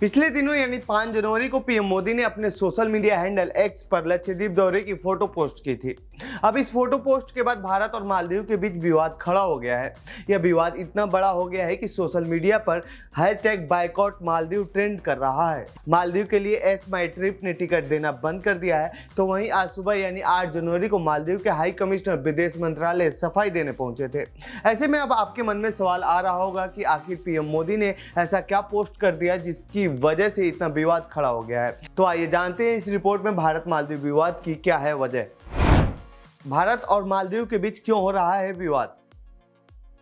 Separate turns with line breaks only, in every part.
पिछले दिनों यानी 5 जनवरी को पीएम मोदी ने अपने सोशल मीडिया हैंडल एक्स पर लक्षद्वीप दौरे की फोटो पोस्ट की थी। अब इस फोटो पोस्ट के बाद भारत और मालदीव के बीच विवाद खड़ा हो गया है। यह विवाद इतना बड़ा हो गया है कि सोशल मीडिया पर #बायकॉट मालदीव ट्रेंड कर रहा है। मालदीव के लिए एस माई ट्रिप ने टिकट देना बंद कर दिया है, तो वहीं आज सुबह यानी 8 जनवरी को मालदीव के हाई कमिश्नर विदेश मंत्रालय सफाई देने पहुंचे थे। ऐसे में अब आपके मन में सवाल आ रहा होगा कि आखिर पीएम मोदी ने ऐसा क्या पोस्ट कर दिया जिसकी वजह से इतना विवाद खड़ा हो गया है। तो आइए जानते हैं इस रिपोर्ट में भारत मालदीव विवाद की क्या है वजह। भारत और मालदीव के बीच क्यों हो रहा है विवाद।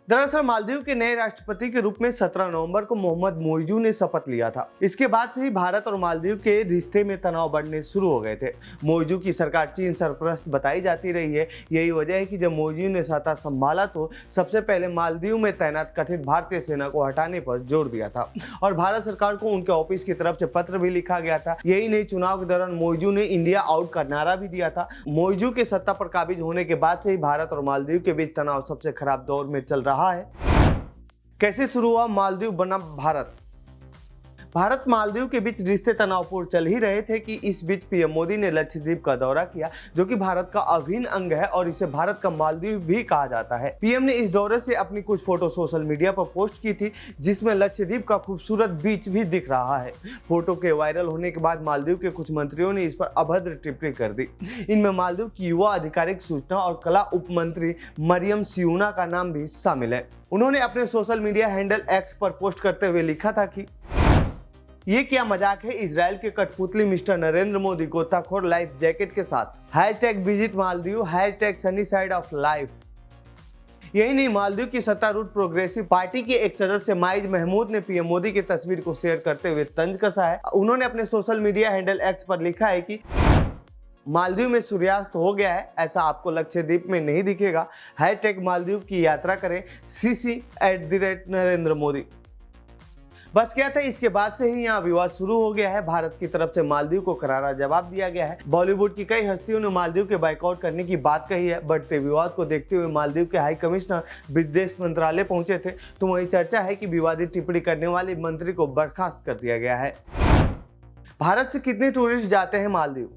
दरअसल मालदीव के नए राष्ट्रपति के रूप में 17 नवंबर को मोहम्मद मोइजू ने शपथ लिया था। इसके बाद से ही भारत और मालदीव के रिश्ते में तनाव बढ़ने शुरू हो गए थे। मोइजू की सरकार चीन सरपरस्त बताई जाती रही है। यही वजह है कि जब मोइजू ने सत्ता संभाला तो सबसे पहले मालदीव में तैनात कथित भारतीय सेना को हटाने पर जोर दिया था और भारत सरकार को उनके ऑफिस की तरफ से पत्र भी लिखा गया था। यही नहीं, चुनाव के दौरान मोइजू ने इंडिया आउट का नारा भी दिया था। मोइजू के सत्ता पर काबिज होने के बाद से ही भारत और मालदीव के बीच तनाव सबसे खराब दौर में चल रहा है। कैसे शुरू हुआ मालदीव बना भारत। भारत मालदीव के बीच रिश्ते तनावपूर्ण चल ही रहे थे कि इस बीच पीएम मोदी ने लक्षद्वीप का दौरा किया, जो कि भारत का अभिन्न अंग है और इसे भारत का मालदीव भी कहा जाता है। पीएम ने इस दौरे से अपनी कुछ फोटो सोशल मीडिया पर पोस्ट की थी, जिसमें लक्षद्वीप का खूबसूरत बीच भी दिख रहा है। फोटो के वायरल होने के बाद मालदीव के कुछ मंत्रियों ने इस पर अभद्र टिप्पणी कर दी। इनमें मालदीव की युवा आधिकारिक सूचना और कला उप मंत्री मरियम सियूना का नाम भी शामिल है। उन्होंने अपने सोशल मीडिया हैंडल एक्स पर पोस्ट करते हुए लिखा था कि ये क्या मजाक है, इजराइल के कठपुतली मिस्टर नरेंद्र मोदी गोताखोर लाइफ जैकेट के साथ #visit Maldives #sunny side of life. यही नहीं, मालदीव की सत्तारूढ़ प्रोग्रेसिव पार्टी के एक सदस्य माइज महमूद ने पीएम मोदी की तस्वीर को शेयर करते हुए तंज कसा है। उन्होंने अपने सोशल मीडिया हैंडल एक्स पर लिखा है कि मालदीव में सूर्यास्त हो गया है, ऐसा आपको लक्षद्वीप में नहीं दिखेगा। #मालदीव की यात्रा करें, CC@नरेंद्र मोदी। बस क्या था, इसके बाद से ही यहाँ विवाद शुरू हो गया है। भारत की तरफ से मालदीव को करारा जवाब दिया गया है। बॉलीवुड की कई हस्तियों ने मालदीव के बाइकआउट करने की बात कही है। बढ़ते विवाद को देखते हुए मालदीव के हाई कमिश्नर विदेश मंत्रालय पहुंचे थे, तो वही चर्चा है कि विवादित टिप्पणी करने वाले मंत्री को बर्खास्त कर दिया गया है। भारत से कितने टूरिस्ट जाते हैं मालदीव।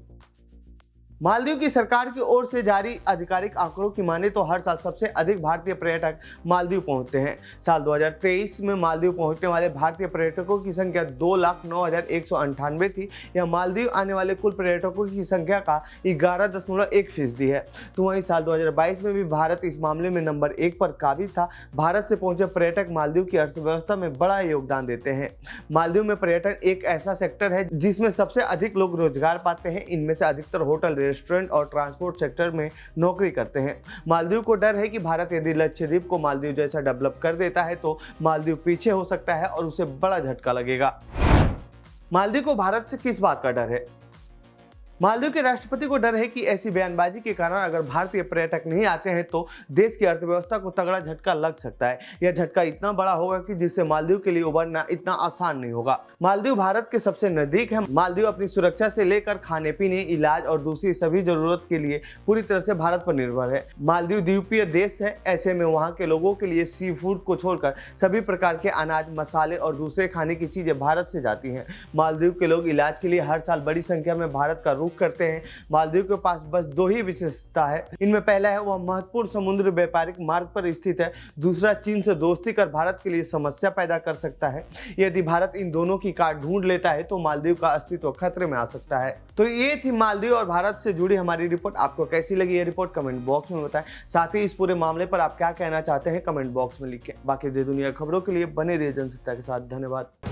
मालदीव की सरकार की ओर से जारी आधिकारिक आंकड़ों की माने तो हर साल सबसे अधिक भारतीय पर्यटक मालदीव पहुंचते हैं। साल 2023 में मालदीव पहुंचने वाले भारतीय पर्यटकों की संख्या 2,09,198 थी। यह मालदीव आने वाले कुल पर्यटकों की संख्या का 11.1% है। तो वहीं साल 2022 में भी भारत इस मामले में नंबर 1 पर काबिज था। भारत से पहुंचे पर्यटक मालदीव की अर्थव्यवस्था में बड़ा योगदान देते हैं। मालदीव में पर्यटन एक ऐसा सेक्टर है जिसमें सबसे अधिक लोग रोजगार पाते हैं। इनमें से अधिकतर होटल, रेस्टोरेंट और ट्रांसपोर्ट सेक्टर में नौकरी करते हैं। मालदीव को डर है कि भारत यदि लक्षद्वीप को मालदीव जैसा डेवलप कर देता है तो मालदीव पीछे हो सकता है और उसे बड़ा झटका लगेगा। मालदीव को भारत से किस बात का डर है। मालदीव के राष्ट्रपति को डर है कि ऐसी बयानबाजी के कारण अगर भारतीय पर्यटक नहीं आते हैं तो देश की अर्थव्यवस्था को तगड़ा झटका लग सकता है। यह झटका इतना बड़ा होगा कि जिससे मालदीव के लिए उबरना इतना आसान नहीं होगा। मालदीव भारत के सबसे नजदीक है। मालदीव अपनी सुरक्षा से लेकर खाने पीने, इलाज और दूसरी सभी जरूरत के लिए पूरी तरह से भारत पर निर्भर है। मालदीव द्वीपीय देश है, ऐसे में वहाँ के लोगों के लिए सी फूड को छोड़कर सभी प्रकार के अनाज, मसाले और दूसरे खाने की चीजें भारत से जाती हैं। मालदीव के लोग इलाज के लिए हर साल बड़ी संख्या में भारत का रुख करते हैं। मालदीव के पास बस 2 ही विशेषता है। इनमें पहला है वह महत्वपूर्ण समुद्र व्यापारिक मार्ग पर स्थित है। दूसरा, चीन से दोस्ती कर भारत के लिए समस्या पैदा कर सकता है। यदि भारत इन दोनों की काट ढूंढ लेता है तो मालदीव का अस्तित्व खतरे में आ सकता है। तो ये थी मालदीव और भारत से जुड़ी हमारी रिपोर्ट। आपको कैसी लगी ये रिपोर्ट कमेंट बॉक्स में बताएं। साथ ही इस पूरे मामले पर आप क्या कहना चाहते हैं कमेंट बॉक्स में लिखें। बाकी दुनिया खबरों के लिए बने रहिए जनसत्ता के साथ। धन्यवाद।